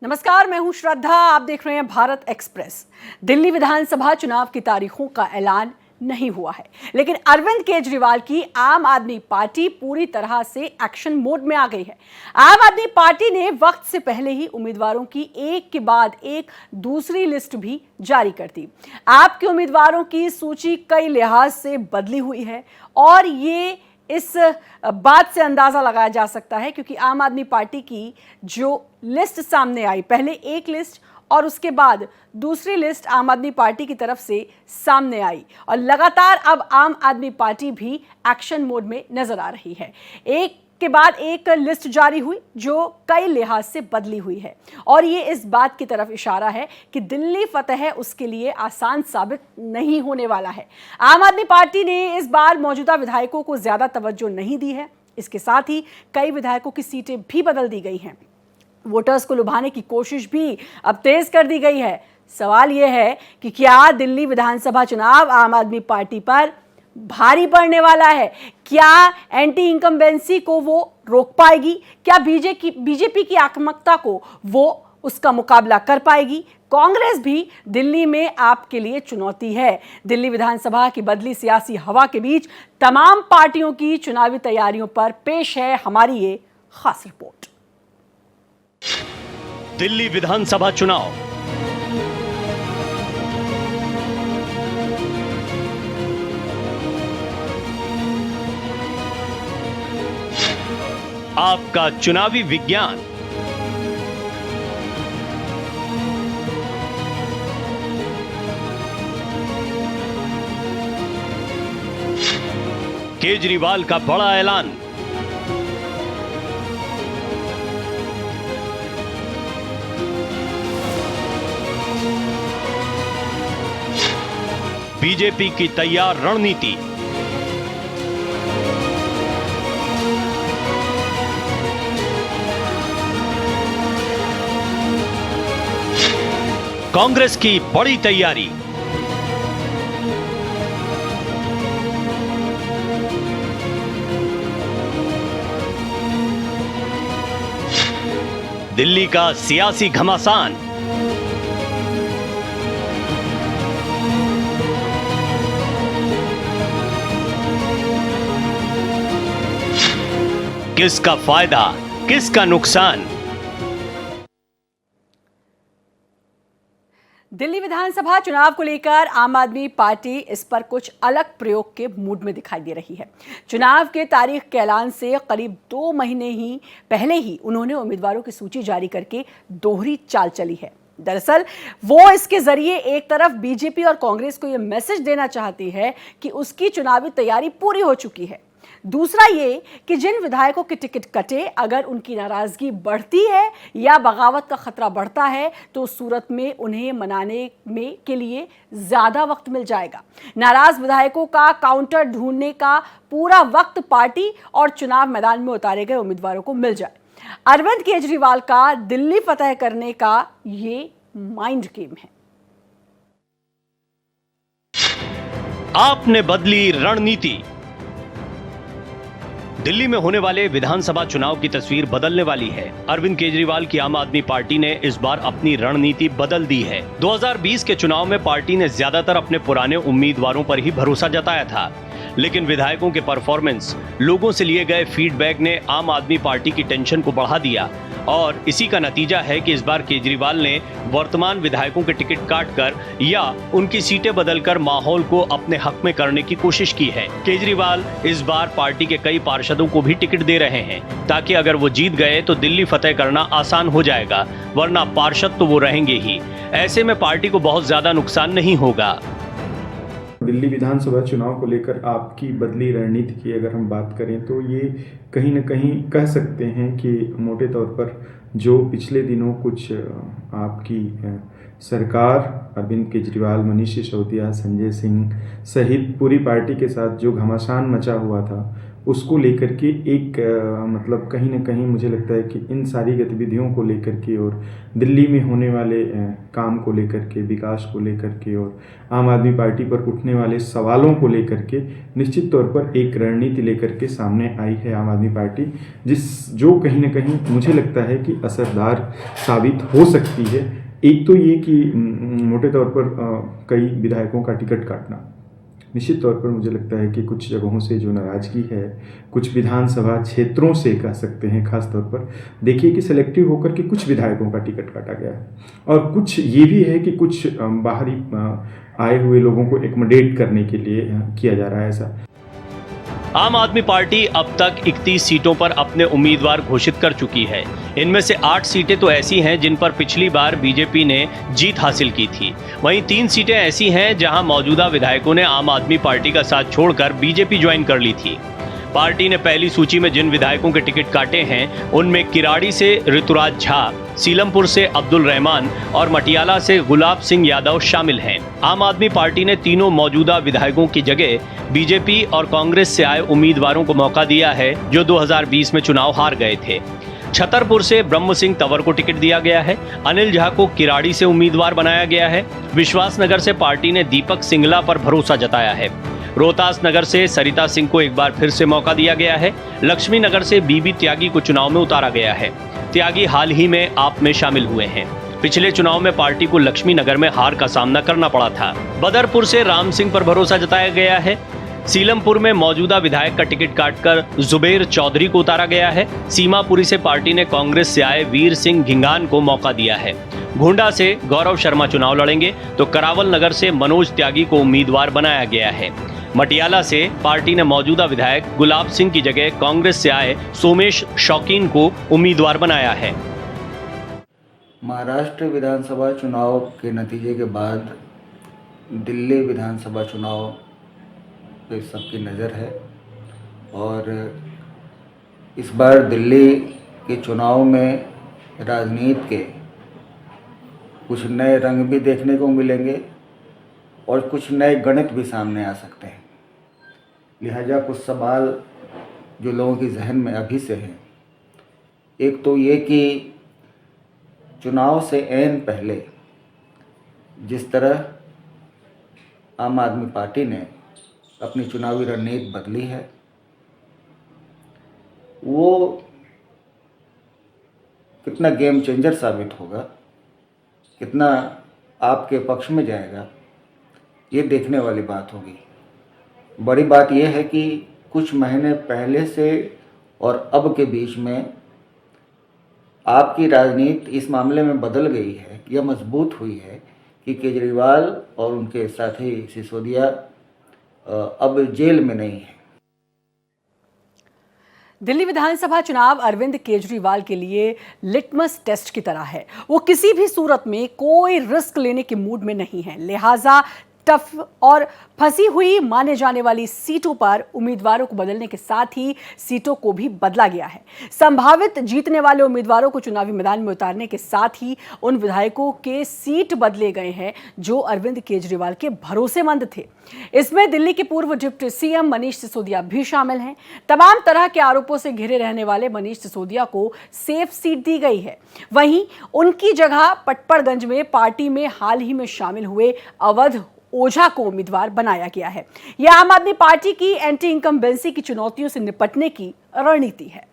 नमस्कार, मैं हूं श्रद्धा। आप देख रहे हैं भारत एक्सप्रेस। दिल्ली विधानसभा चुनाव की तारीखों का ऐलान नहीं हुआ है, लेकिन अरविंद केजरीवाल की आम आदमी पार्टी पूरी तरह से एक्शन मोड में आ गई है। आम आदमी पार्टी ने वक्त से पहले ही उम्मीदवारों की एक के बाद एक दूसरी लिस्ट भी जारी कर दी। आपके उम्मीदवारों की सूची कई लिहाज से बदली हुई है और ये इस बात से अंदाजा लगाया जा सकता है क्योंकि आम आदमी पार्टी की जो लिस्ट सामने आई, पहले एक लिस्ट और उसके बाद दूसरी लिस्ट आम आदमी पार्टी की तरफ से सामने आई और लगातार अब आम आदमी पार्टी भी एक्शन मोड में नजर आ रही है। एक के बाद एक लिस्ट जारी हुई जो कई लिहाज से बदली हुई है और ये इस बात की तरफ इशारा है कि दिल्ली फतह उसके लिए आसान साबित नहीं होने वाला है। आम आदमी पार्टी ने इस बार मौजूदा विधायकों को ज्यादा तवज्जो नहीं दी है। इसके साथ ही कई विधायकों की सीटें भी बदल दी गई हैं। वोटर्स को लुभाने की कोशिश भी अब तेज कर दी गई है। सवाल यह है कि क्या दिल्ली विधानसभा चुनाव आम आदमी पार्टी पर भारी पड़ने वाला है? क्या एंटी इनकम्बेंसी को वो रोक पाएगी? क्या बीजेपी की आक्रामकता को वो उसका मुकाबला कर पाएगी? कांग्रेस भी दिल्ली में आपके लिए चुनौती है। दिल्ली विधानसभा की बदली सियासी हवा के बीच तमाम पार्टियों की चुनावी तैयारियों पर पेश है हमारी ये खास रिपोर्ट। दिल्ली विधानसभा चुनाव आपका चुनावी विज्ञान। केजरीवाल का बड़ा ऐलान। बीजेपी की तैयार रणनीति। कांग्रेस की बड़ी तैयारी। दिल्ली का सियासी घमासान। किसका फायदा, किसका नुकसान? दिल्ली विधानसभा चुनाव को लेकर आम आदमी पार्टी इस पर कुछ अलग प्रयोग के मूड में दिखाई दे रही है। चुनाव के तारीख के ऐलान से करीब 2 महीने ही पहले ही उन्होंने उम्मीदवारों की सूची जारी करके दोहरी चाल चली है। दरअसल वो इसके जरिए एक तरफ बीजेपी और कांग्रेस को यह मैसेज देना चाहती है कि उसकी चुनावी तैयारी पूरी हो चुकी है। दूसरा ये कि जिन विधायकों के टिकट कटे, अगर उनकी नाराजगी बढ़ती है या बगावत का खतरा बढ़ता है तो उस सूरत में उन्हें मनाने में के लिए ज्यादा वक्त मिल जाएगा। नाराज विधायकों का काउंटर ढूंढने का पूरा वक्त पार्टी और चुनाव मैदान में उतारे गए उम्मीदवारों को मिल जाए। अरविंद केजरीवाल का दिल्ली फतह करने का ये माइंड गेम है। आपने बदली रणनीति। दिल्ली में होने वाले विधानसभा चुनाव की तस्वीर बदलने वाली है। अरविंद केजरीवाल की आम आदमी पार्टी ने इस बार अपनी रणनीति बदल दी है। 2020 के चुनाव में पार्टी ने ज्यादातर अपने पुराने उम्मीदवारों पर ही भरोसा जताया था, लेकिन विधायकों के परफॉर्मेंस, लोगों से लिए गए फीडबैक ने आम आदमी पार्टी की टेंशन को बढ़ा दिया और इसी का नतीजा है कि इस बार केजरीवाल ने वर्तमान विधायकों के टिकट काटकर या उनकी सीटें बदलकर माहौल को अपने हक में करने की कोशिश की है। केजरीवाल इस बार पार्टी के कई पार्षदों को भी टिकट दे रहे हैं ताकि अगर वो जीत गए तो दिल्ली फतह करना आसान हो जाएगा, वरना पार्षद तो वो रहेंगे ही। ऐसे में पार्टी को बहुत ज्यादा नुकसान नहीं होगा। दिल्ली विधानसभा चुनाव को लेकर आपकी बदली रणनीति की अगर हम बात करें तो ये कहीं न कहीं कह सकते हैं कि मोटे तौर पर जो पिछले दिनों कुछ आपकी सरकार, अरविंद केजरीवाल, मनीष सिसोदिया, संजय सिंह सहित पूरी पार्टी के साथ जो घमासान मचा हुआ था, उसको लेकर के एक मतलब कहीं ना कहीं मुझे लगता है कि इन सारी गतिविधियों को लेकर के और दिल्ली में होने वाले काम को लेकर के, विकास को लेकर के और आम आदमी पार्टी पर उठने वाले सवालों को लेकर के निश्चित तौर पर एक रणनीति लेकर के सामने आई है आम आदमी पार्टी, जो कहीं ना कहीं मुझे लगता है कि असरदार साबित हो सकती है। एक तो ये कि मोटे तौर पर कई विधायकों का टिकट काटना, निश्चित तौर पर मुझे लगता है कि कुछ जगहों से जो नाराज़गी है, कुछ विधानसभा क्षेत्रों से कह सकते हैं, खास तौर पर देखिए कि सेलेक्टिव होकर के कुछ विधायकों का टिकट काटा गया है और कुछ ये भी है कि कुछ बाहरी आए हुए लोगों को एकमोडेट करने के लिए किया जा रहा है ऐसा। आम आदमी पार्टी अब तक 31 सीटों पर अपने उम्मीदवार घोषित कर चुकी है। इनमें से 8 सीटें तो ऐसी हैं जिन पर पिछली बार बीजेपी ने जीत हासिल की थी। वहीं 3 सीटें ऐसी हैं जहां मौजूदा विधायकों ने आम आदमी पार्टी का साथ छोड़कर बीजेपी ज्वाइन कर ली थी। पार्टी ने पहली सूची में जिन विधायकों के टिकट काटे हैं उनमें किराड़ी से ऋतुराज झा, सीलमपुर से अब्दुल रहमान और मटियाला से गुलाब सिंह यादव शामिल हैं। आम आदमी पार्टी ने तीनों मौजूदा विधायकों की जगह बीजेपी और कांग्रेस से आए उम्मीदवारों को मौका दिया है जो 2020 में चुनाव हार गए थे। छतरपुर से ब्रह्म सिंह तंवर को टिकट दिया गया है। अनिल झा को किराड़ी से उम्मीदवार बनाया गया है। विश्वासनगर से पार्टी ने दीपक सिंगला पर भरोसा जताया है। रोहतास नगर से सरिता सिंह को एक बार फिर से मौका दिया गया है। लक्ष्मी नगर से बीबी त्यागी को चुनाव में उतारा गया है। त्यागी हाल ही में आप में शामिल हुए हैं। पिछले चुनाव में पार्टी को लक्ष्मी नगर में हार का सामना करना पड़ा था। बदरपुर से राम सिंह पर भरोसा जताया गया है। सीलमपुर में मौजूदा विधायक का टिकट काटकर जुबेर चौधरी को उतारा गया है। सीमापुरी से पार्टी ने कांग्रेस से आए वीर सिंह घिंगान को मौका दिया है। गोंडा से गौरव शर्मा चुनाव लड़ेंगे तो करावल नगर से मनोज त्यागी को उम्मीदवार बनाया गया है। मटियाला से पार्टी ने मौजूदा विधायक गुलाब सिंह की जगह कांग्रेस से आए सोमेश शौकीन को उम्मीदवार बनाया है। महाराष्ट्र विधानसभा चुनाव के नतीजे के बाद दिल्ली विधानसभा चुनाव पे सबकी नज़र है और इस बार दिल्ली के चुनाव में राजनीति के कुछ नए रंग भी देखने को मिलेंगे और कुछ नए गणित भी सामने आ सकते हैं। लिहाजा कुछ सवाल जो लोगों की जहन में अभी से हैं, एक तो ये कि चुनाव से ऐन पहले जिस तरह आम आदमी पार्टी ने अपनी चुनावी रणनीति बदली है, वो कितना गेम चेंजर साबित होगा, कितना आपके पक्ष में जाएगा, ये देखने वाली बात होगी। बड़ी बात यह है कि कुछ महीने पहले से और अब के बीच में आपकी राजनीति इस मामले में बदल गई है या मजबूत हुई है कि केजरीवाल और उनके साथी सिसोदिया अब जेल में नहीं है। दिल्ली विधानसभा चुनाव अरविंद केजरीवाल के लिए लिटमस टेस्ट की तरह है। वो किसी भी सूरत में कोई रिस्क लेने के मूड में नहीं है, लिहाजा टफ और फंसी हुई माने जाने वाली सीटों पर उम्मीदवारों को बदलने के साथ ही सीटों को भी बदला गया है। संभावित जीतने वाले उम्मीदवारों को चुनावी मैदान में उतारने के साथ ही उन विधायकों के सीट बदले गए हैं जो अरविंद केजरीवाल के भरोसेमंद थे। इसमें दिल्ली के पूर्व डिप्टी सीएम मनीष सिसोदिया भी शामिल हैं। तमाम तरह के आरोपों से घिरे रहने वाले मनीष सिसोदिया को सेफ सीट दी गई है। वहीं उनकी जगह पटपड़गंज में पार्टी में हाल ही में शामिल हुए अवध ओझा को उम्मीदवार बनाया गया है। यह आम आदमी पार्टी की एंटी इनकम्बेंसी की चुनौतियों से निपटने की रणनीति है।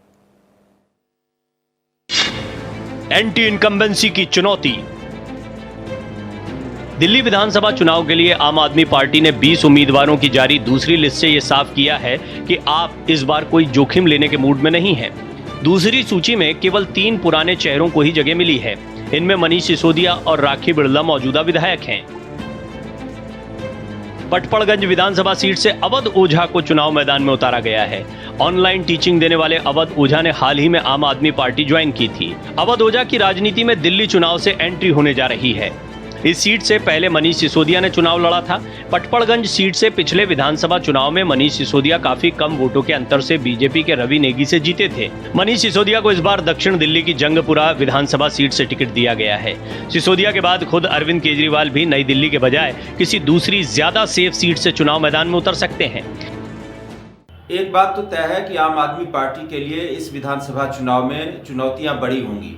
एंटी इनकम्बेंसी की चुनौती। दिल्ली विधानसभा चुनाव के लिए आम आदमी पार्टी ने 20 उम्मीदवारों की जारी दूसरी लिस्ट से यह साफ किया है कि आप इस बार कोई जोखिम लेने के मूड में नहीं हैं। दूसरी सूची में केवल 3 पुराने चेहरों को ही जगह मिली है। इनमें मनीष सिसोदिया और राखी बिड़ला मौजूदा विधायक हैं। पटपड़गंज विधानसभा सीट से अवध ओझा को चुनाव मैदान में उतारा गया है। ऑनलाइन टीचिंग देने वाले अवध ओझा ने हाल ही में आम आदमी पार्टी ज्वाइन की थी। अवध ओझा की राजनीति में दिल्ली चुनाव से एंट्री होने जा रही है। इस सीट से पहले मनीष सिसोदिया ने चुनाव लड़ा था। पटपड़गंज सीट से पिछले विधानसभा चुनाव में मनीष सिसोदिया काफी कम वोटों के अंतर से बीजेपी के रवि नेगी से जीते थे। मनीष सिसोदिया को इस बार दक्षिण दिल्ली की जंगपुरा विधानसभा सीट से टिकट दिया गया है। सिसोदिया के बाद खुद अरविंद केजरीवाल भी नई दिल्ली के बजाय किसी दूसरी ज्यादा सेफ सीट से चुनाव मैदान में उतर सकते हैं। एक बात तो तय है कि आम आदमी पार्टी के लिए इस विधानसभा चुनाव में चुनौतियां बड़ी होंगी।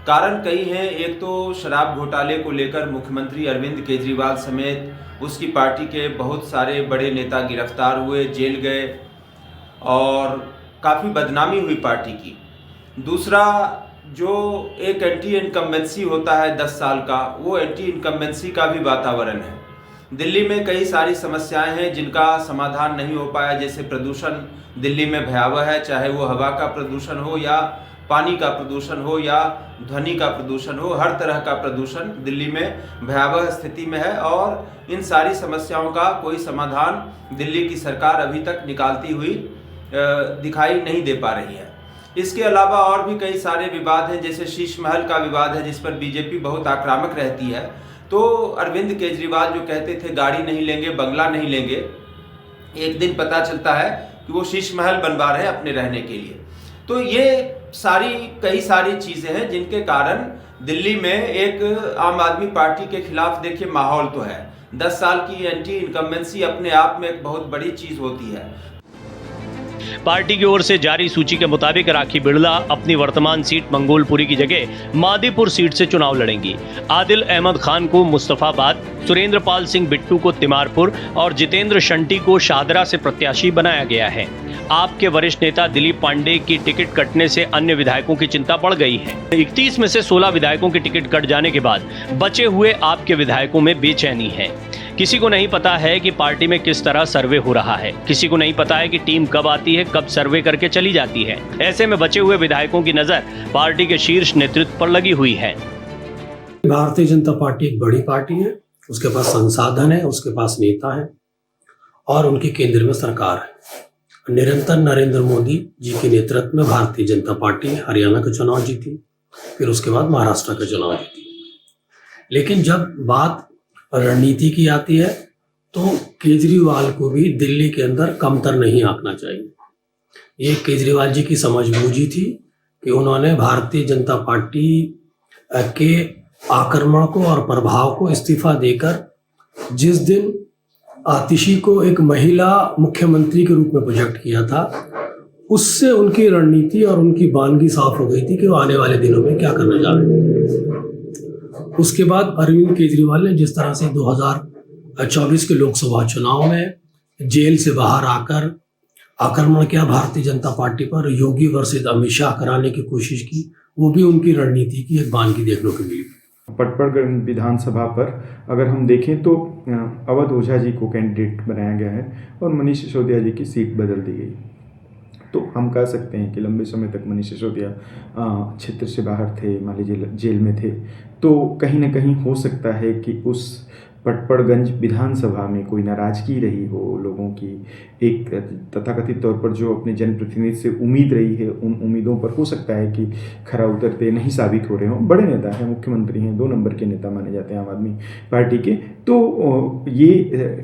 कारण कई हैं। एक तो शराब घोटाले को लेकर मुख्यमंत्री अरविंद केजरीवाल समेत उसकी पार्टी के बहुत सारे बड़े नेता गिरफ्तार हुए, जेल गए और काफ़ी बदनामी हुई पार्टी की। दूसरा, जो एक एंटी इनकम्बेंसी होता है 10 साल का, वो एंटी इनकम्बेंसी का भी वातावरण है। दिल्ली में कई सारी समस्याएं हैं जिनका समाधान नहीं हो पाया, जैसे प्रदूषण दिल्ली में भयावह है, चाहे वो हवा का प्रदूषण हो या पानी का प्रदूषण हो या ध्वनि का प्रदूषण हो। हर तरह का प्रदूषण दिल्ली में भयावह स्थिति में है और इन सारी समस्याओं का कोई समाधान दिल्ली की सरकार अभी तक निकालती हुई दिखाई नहीं दे पा रही है। इसके अलावा और भी कई सारे विवाद हैं, जैसे शीश महल का विवाद है जिस पर बीजेपी बहुत आक्रामक रहती है। तो अरविंद केजरीवाल जो कहते थे गाड़ी नहीं लेंगे, बंगला नहीं लेंगे, एक दिन पता चलता है कि वो शीश महल बनवा रहे हैं अपने रहने के लिए। तो ये कई सारी चीज़ें हैं जिनके कारण दिल्ली में एक आम आदमी पार्टी के खिलाफ देखिए माहौल तो है। 10 साल की एंटी इनकम्बेंसी अपने आप में एक बहुत बड़ी चीज़ होती है। पार्टी की ओर से जारी सूची के मुताबिक राखी बिड़ला अपनी वर्तमान सीट मंगोलपुरी की जगह मादीपुर सीट से चुनाव लड़ेंगी। आदिल अहमद खान को मुस्तफाबाद, सुरेंद्र पाल सिंह बिट्टू को तिमारपुर और जितेंद्र शंटी को शाहदरा से प्रत्याशी बनाया गया है। आप के वरिष्ठ नेता दिलीप पांडे की टिकट कटने से अन्य विधायकों की चिंता बढ़ गई है। 31 में से 16 विधायकों की टिकट कट जाने के बाद बचे हुए आप के विधायकों में बेचैनी है। किसी को नहीं पता है कि पार्टी में किस तरह सर्वे हो रहा है, किसी को नहीं पता है कि टीम कब आती है, कब सर्वे करके चली जाती है। ऐसे में बचे हुए विधायकों की नजर पार्टी के शीर्ष नेतृत्व पर लगी हुई है। भारतीय जनता पार्टी एक बड़ी पार्टी है, उसके पास संसाधन है, उसके पास नेता है और उनकी केंद्र में सरकार है। निरंतर नरेंद्र मोदी जी के नेतृत्व में भारतीय जनता पार्टी हरियाणा का चुनाव जीती, फिर उसके बाद महाराष्ट्र का चुनाव जीती। लेकिन जब बात रणनीति की आती है तो केजरीवाल को भी दिल्ली के अंदर कमतर नहीं आंकना चाहिए। ये केजरीवाल जी की समझबूझी थी कि उन्होंने भारतीय जनता पार्टी के आक्रमण को और प्रभाव को इस्तीफा देकर जिस दिन आतिशी को एक महिला मुख्यमंत्री के रूप में प्रोजेक्ट किया था, उससे उनकी रणनीति और उनकी बानगी साफ हो गई थी कि वो आने वाले दिनों में क्या करने जा रहे हैं। उसके बाद अरविंद केजरीवाल ने जिस तरह से 2024 के लोकसभा चुनाव में जेल से बाहर आकर आक्रमण किया भारतीय जनता पार्टी पर, योगी वर्सेस अमित शाह कराने की कोशिश की, वो भी उनकी रणनीति की एक बानगी देखने को मिली। पटपड़गंज विधानसभा पर अगर हम देखें तो अवध ओझा जी को कैंडिडेट बनाया गया है और मनीष सिसोदिया जी की सीट बदल दी गई। तो हम कह सकते हैं कि लंबे समय तक मनीष सिसोदिया क्षेत्र से बाहर थे, मान लीजिए जेल में थे। तो कहीं ना कहीं हो सकता है कि उस पटपड़गंज विधानसभा में कोई नाराजगी रही हो लोगों की, एक तथाकथित तौर पर जो अपने जनप्रतिनिधि से उम्मीद रही है, उन उम्मीदों पर हो सकता है कि खरा उतरते नहीं साबित हो रहे हों। बड़े नेता हैं, मुख्यमंत्री हैं, 2 नंबर के नेता माने जाते हैं आम आदमी पार्टी के। तो ये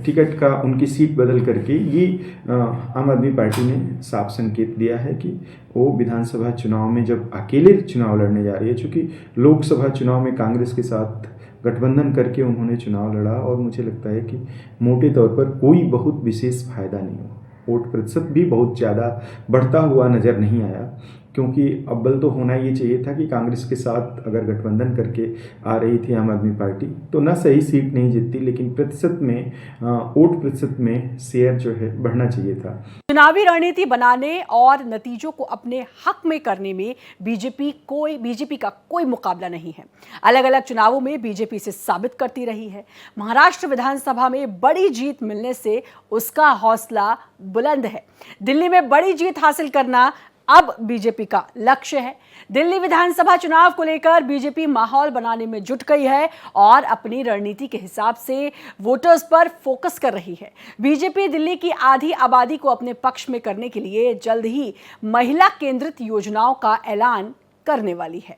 टिकट का उनकी सीट बदल करके ये आम आदमी पार्टी ने साफ संकेत दिया है कि वो विधानसभा चुनाव में जब अकेले चुनाव लड़ने जा रही है, चूँकि लोकसभा चुनाव में कांग्रेस के साथ गठबंधन करके उन्होंने चुनाव लड़ा और मुझे लगता है कि मोटे तौर पर कोई बहुत विशेष फायदा नहीं हुआ। वोट प्रतिशत भी बहुत ज़्यादा बढ़ता हुआ नज़र नहीं आया, क्योंकि अव्वल तो होना ये चाहिए था कि कांग्रेस के साथ अगर गठबंधन करके आ रही थी आम आदमी पार्टी तो न सही सीट नहीं जीतती, लेकिन प्रतिशत में वोट प्रतिशत में शेयर जो है बढ़ना चाहिए था। चुनावी रणनीति बनाने और नतीजों को अपने हक में करने में बीजेपी का कोई मुकाबला नहीं है। अलग अलग चुनावों में बीजेपी से साबित करती रही है। महाराष्ट्र विधानसभा में बड़ी जीत मिलने से उसका हौसला बुलंद है। दिल्ली में बड़ी जीत हासिल करना अब बीजेपी का लक्ष्य है। दिल्ली विधानसभा चुनाव को लेकर बीजेपी माहौल बनाने में जुट गई है और अपनी रणनीति के हिसाब से वोटर्स पर फोकस कर रही है। बीजेपी दिल्ली की आधी आबादी को अपने पक्ष में करने के लिए जल्द ही महिला केंद्रित योजनाओं का ऐलान करने वाली है।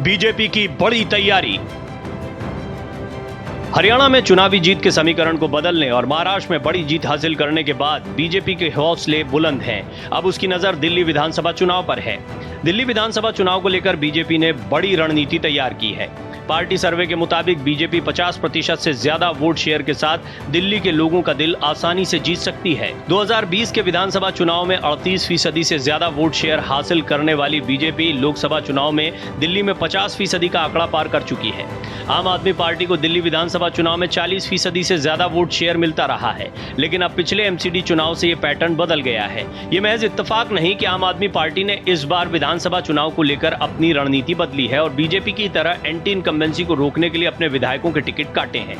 बीजेपी की बड़ी तैयारी। हरियाणा में चुनावी जीत के समीकरण को बदलने और महाराष्ट्र में बड़ी जीत हासिल करने के बाद बीजेपी के हौसले बुलंद हैं। अब उसकी नजर दिल्ली विधानसभा चुनाव पर है। दिल्ली विधानसभा चुनाव को लेकर बीजेपी ने बड़ी रणनीति तैयार की है। पार्टी सर्वे के मुताबिक बीजेपी 50% से ज्यादा वोट शेयर के साथ दिल्ली के लोगों का दिल आसानी से जीत सकती है। 2020 के विधानसभा चुनाव में 38% से ज्यादा वोट शेयर हासिल करने वाली बीजेपी लोकसभा चुनाव में दिल्ली में 50% का आंकड़ा पार कर चुकी है। आम आदमी पार्टी को दिल्ली विधानसभा चुनाव में 40% से ज्यादा वोट शेयर मिलता रहा है, लेकिन अब पिछले एमसीडी चुनाव से ये पैटर्न बदल गया है। ये महज इत्तेफाक नहीं कि आम आदमी पार्टी ने इस बार विधानसभा चुनाव को लेकर अपनी रणनीति बदली है और बीजेपी की तरह एंटी इनकम्बेंसी को रोकने के लिए अपने विधायकों के टिकट काटे हैं।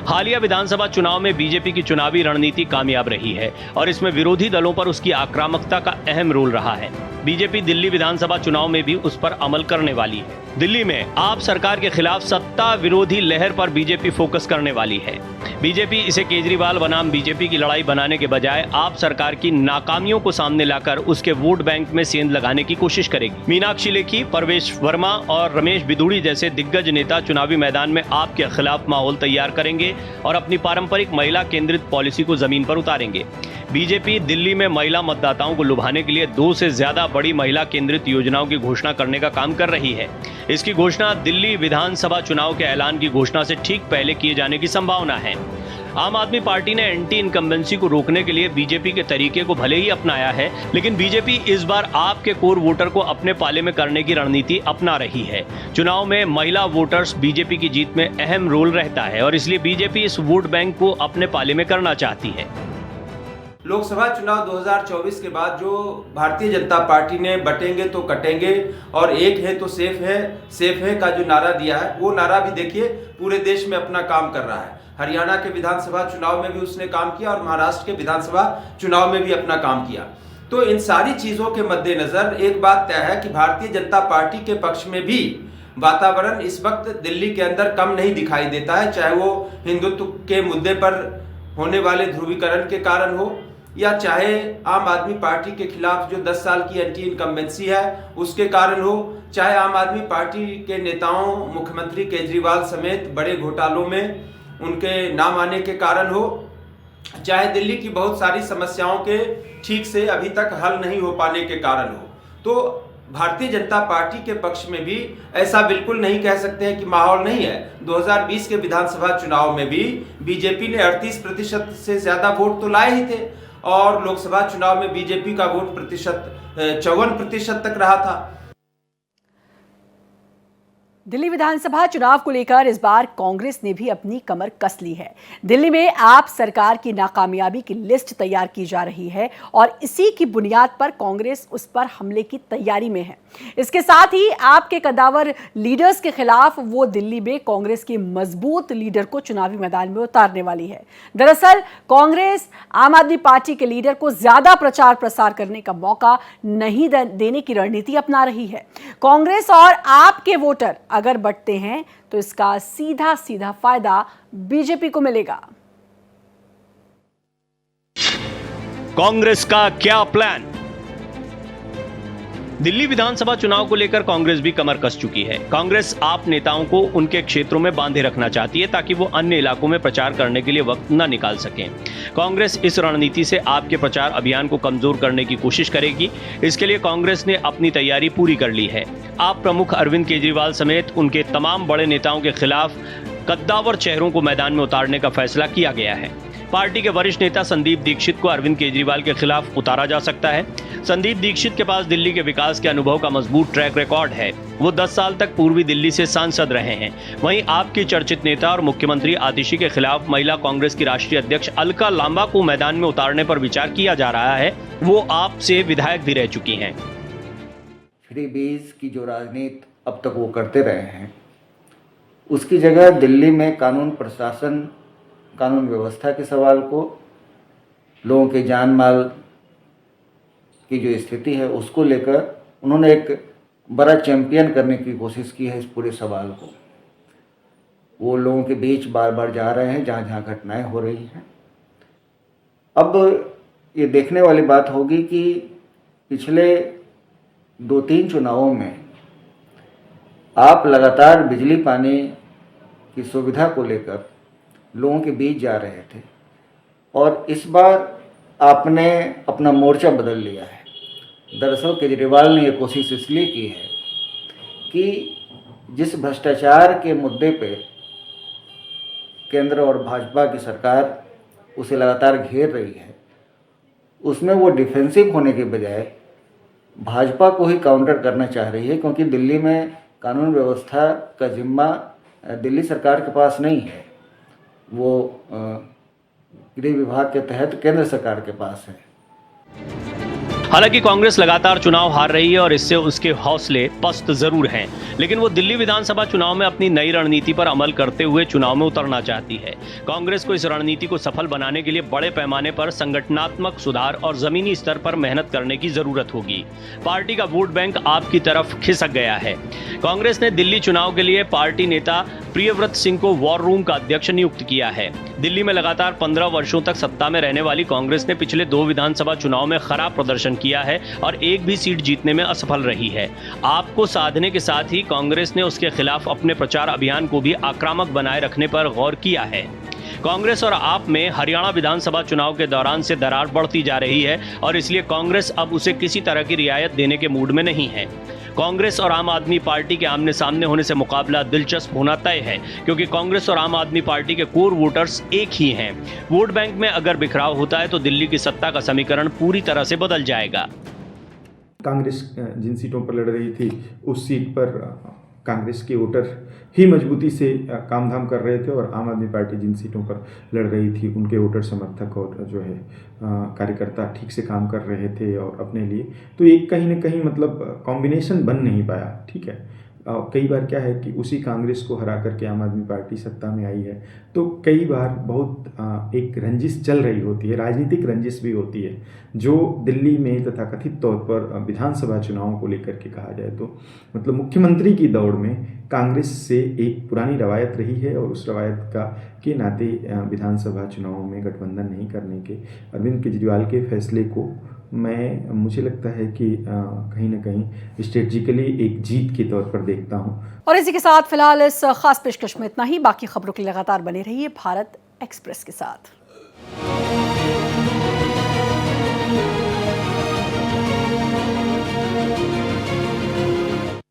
हालिया विधानसभा चुनाव में बीजेपी की चुनावी रणनीति कामयाब रही है और इसमें विरोधी दलों पर उसकी आक्रामकता का अहम रोल रहा है। बीजेपी दिल्ली विधानसभा चुनाव में भी उस पर अमल करने वाली है। दिल्ली में आप सरकार के खिलाफ सत्ता विरोधी लहर पर बीजेपी फोकस करने वाली है। बीजेपी इसे केजरीवाल बनाम बीजेपी की लड़ाई बनाने के बजाय आप सरकार की नाकामियों को सामने लाकर उसके वोट बैंक में सेंध लगाने की कोशिश करेगी। मीनाक्षी लेखी, परवेश वर्मा और रमेश बिधूड़ी जैसे दिग्गज नेता चुनावी मैदान में आपके खिलाफ माहौल तैयार करेंगे और अपनी पारंपरिक महिला केंद्रित पॉलिसी को जमीन पर उतारेंगे। बीजेपी दिल्ली में महिला मतदाताओं को लुभाने के लिए 2 से ज्यादा बड़ी महिला केंद्रित योजनाओं की घोषणा करने का काम कर रही है। इसकी घोषणा दिल्ली विधानसभा चुनाव के ऐलान की घोषणा से ठीक पहले किए जाने की संभावना है। आम आदमी पार्टी ने एंटी इनकम्बेंसी को रोकने के लिए बीजेपी के तरीके को भले ही अपनाया है, लेकिन बीजेपी इस बार आपके कोर वोटर को अपने पाले में करने की रणनीति अपना रही है। चुनाव में महिला वोटर्स बीजेपी की जीत में अहम रोल रहता है और इसलिए बीजेपी इस वोट बैंक को अपने पाले में करना चाहती है। लोकसभा चुनाव 2024 के बाद जो भारतीय जनता पार्टी ने बटेंगे तो कटेंगे और एक है तो सेफ है का जो नारा दिया है, वो नारा भी देखिए पूरे देश में अपना काम कर रहा है। हरियाणा के विधानसभा चुनाव में भी उसने काम किया और महाराष्ट्र के विधानसभा चुनाव में भी अपना काम किया। तो इन सारी चीजों के मद्देनजर एक बात तय है कि भारतीय जनता पार्टी के पक्ष में भी वातावरण इस वक्त दिल्ली के अंदर कम नहीं दिखाई देता है, चाहे वो हिंदुत्व के मुद्दे पर होने वाले ध्रुवीकरण के कारण हो या चाहे आम आदमी पार्टी के खिलाफ जो 10 साल की एंटी इनकम्बेंसी है उसके कारण हो, चाहे आम आदमी पार्टी के नेताओं मुख्यमंत्री केजरीवाल समेत बड़े घोटालों में उनके नाम आने के कारण हो, चाहे दिल्ली की बहुत सारी समस्याओं के ठीक से अभी तक हल नहीं हो पाने के कारण हो। तो भारतीय जनता पार्टी के पक्ष में भी ऐसा बिल्कुल नहीं कह सकते हैं कि माहौल नहीं है। 2020 के विधानसभा चुनाव में भी बीजेपी ने 38% से ज्यादा वोट तो लाए ही थे और लोकसभा चुनाव में बीजेपी का वोट प्रतिशत 54% तक रहा था। दिल्ली विधानसभा चुनाव को लेकर इस बार कांग्रेस ने भी अपनी कमर कस ली है। दिल्ली में आप सरकार की नाकामयाबी की लिस्ट तैयार की जा रही है और इसी की बुनियाद पर कांग्रेस उस पर हमले की तैयारी में है। इसके साथ ही आपके कदावर लीडर्स के खिलाफ वो दिल्ली में कांग्रेस के मजबूत लीडर को चुनावी मैदान में उतारने वाली है। दरअसल कांग्रेस आम आदमी पार्टी के लीडर को ज्यादा प्रचार प्रसार करने का मौका नहीं देने की रणनीति अपना रही है। कांग्रेस और आपके वोटर अगर बंटते हैं तो इसका सीधा सीधा फायदा बीजेपी को मिलेगा। कांग्रेस का क्या प्लान? दिल्ली विधानसभा चुनाव को लेकर कांग्रेस भी कमर कस चुकी है। कांग्रेस आप नेताओं को उनके क्षेत्रों में बांधे रखना चाहती है ताकि वो अन्य इलाकों में प्रचार करने के लिए वक्त न निकाल सकें। कांग्रेस इस रणनीति से आपके प्रचार अभियान को कमजोर करने की कोशिश करेगी। इसके लिए कांग्रेस ने अपनी तैयारी पूरी कर ली है। आप प्रमुख अरविंद केजरीवाल समेत उनके तमाम बड़े नेताओं के खिलाफ कद्दावर चेहरों को मैदान में उतारने का फैसला किया गया है। पार्टी के वरिष्ठ नेता संदीप दीक्षित को अरविंद केजरीवाल के खिलाफ उतारा जा सकता है। संदीप दीक्षित के पास दिल्ली के विकास के अनुभव का मजबूत ट्रैक रिकॉर्ड है। वो 10 साल तक पूर्वी दिल्ली से सांसद रहे हैं। वहीं आपकी चर्चित नेता और मुख्यमंत्री आतिशी के खिलाफ महिला कांग्रेस की राष्ट्रीय अध्यक्ष अलका लांबा को मैदान में उतारने पर विचार किया जा रहा है। वो आपसे विधायक भी रह चुकी हैं। फ्री बीज की जो राजनीति अब तक वो करते रहे हैं, उसकी जगह दिल्ली में कानून प्रशासन, कानून व्यवस्था के सवाल को, लोगों के जान माल की जो स्थिति है उसको लेकर उन्होंने एक बड़ा चैंपियन करने की कोशिश की है। इस पूरे सवाल को वो लोगों के बीच बार बार जा रहे हैं जहाँ जहाँ घटनाएं हो रही हैं। अब ये देखने वाली बात होगी कि पिछले 2-3 चुनावों में आप लगातार बिजली पानी की सुविधा को लेकर लोगों के बीच जा रहे थे और इस बार आपने अपना मोर्चा बदल लिया है। दरअसल केजरीवाल ने ये कोशिश इसलिए की है कि जिस भ्रष्टाचार के मुद्दे पे केंद्र और भाजपा की सरकार उसे लगातार घेर रही है, उसमें वो डिफेंसिव होने के बजाय भाजपा को ही काउंटर करना चाह रही है, क्योंकि दिल्ली में कानून व्यवस्था का जिम्मा दिल्ली सरकार के पास नहीं है, वो गृह विभाग के तहत केंद्र सरकार के पास है। हालांकि कांग्रेस लगातार चुनाव हार रही है और इससे उसके हौसले पस्त जरूर हैं, लेकिन वो दिल्ली विधानसभा चुनाव में अपनी नई रणनीति पर अमल करते हुए चुनाव में उतरना चाहती है। कांग्रेस को इस रणनीति को सफल बनाने के लिए बड़े पैमाने पर संगठनात्मक सुधार और जमीनी स्तर पर मेहनत करने की जरूरत होगी। पार्टी का वोट बैंक आपकी तरफ खिसक गया है। कांग्रेस ने दिल्ली चुनाव के लिए पार्टी नेता प्रियव्रत सिंह को वॉर रूम का अध्यक्ष नियुक्त किया है। दिल्ली में लगातार 15 वर्षों तक सत्ता में रहने वाली कांग्रेस ने पिछले 2 विधानसभा चुनाव में खराब प्रदर्शन किया है और एक भी सीट जीतने में असफल रही है। आपको साधने के साथ ही कांग्रेस ने उसके खिलाफ अपने प्रचार अभियान को भी आक्रामक बनाए रखने पर गौर किया है। कांग्रेस और आप में हरियाणा विधानसभा चुनाव के दौरान से दरार बढ़ती जा रही है और इसलिए कांग्रेस अब उसे किसी तरह की रियायत देने के मूड में नहीं है। कांग्रेस और आम आदमी पार्टी के आमने सामने होने से मुकाबला दिलचस्प होना तय है, क्योंकि कांग्रेस और आम आदमी पार्टी के कोर वोटर्स एक ही हैं। वोट बैंक में अगर बिखराव होता है तो दिल्ली की सत्ता का समीकरण पूरी तरह से बदल जाएगा। कांग्रेस जिन सीटों पर लड़ रही थी उस सीट पर कांग्रेस के वोटर ही मजबूती से काम धाम कर रहे थे और आम आदमी पार्टी जिन सीटों पर लड़ रही थी उनके वोटर समर्थक और जो है कार्यकर्ता ठीक से काम कर रहे थे और अपने लिए, तो एक कहीं ना कहीं मतलब कॉम्बिनेशन बन नहीं पाया। ठीक है, कई बार क्या है कि उसी कांग्रेस को हरा करके आम आदमी पार्टी सत्ता में आई है, तो कई बार बहुत एक रंजिश चल रही होती है, राजनीतिक रंजिश भी होती है, जो दिल्ली में तथा कथित तौर पर विधानसभा चुनावों को लेकर के कहा जाए तो मतलब मुख्यमंत्री की दौड़ में कांग्रेस से एक पुरानी रवायत रही है और उस रवायत का के नाते विधानसभा चुनावों में गठबंधन नहीं करने के अरविंद केजरीवाल के फैसले को मुझे लगता है कि कहीं ना कहीं स्ट्रेटजिकली एक जीत के तौर पर देखता हूं। और इसी के साथ फिलहाल इस खास पेशकश में इतना ही। बाकी खबरों के लिए लगातार बने रहिए भारत एक्सप्रेस के साथ।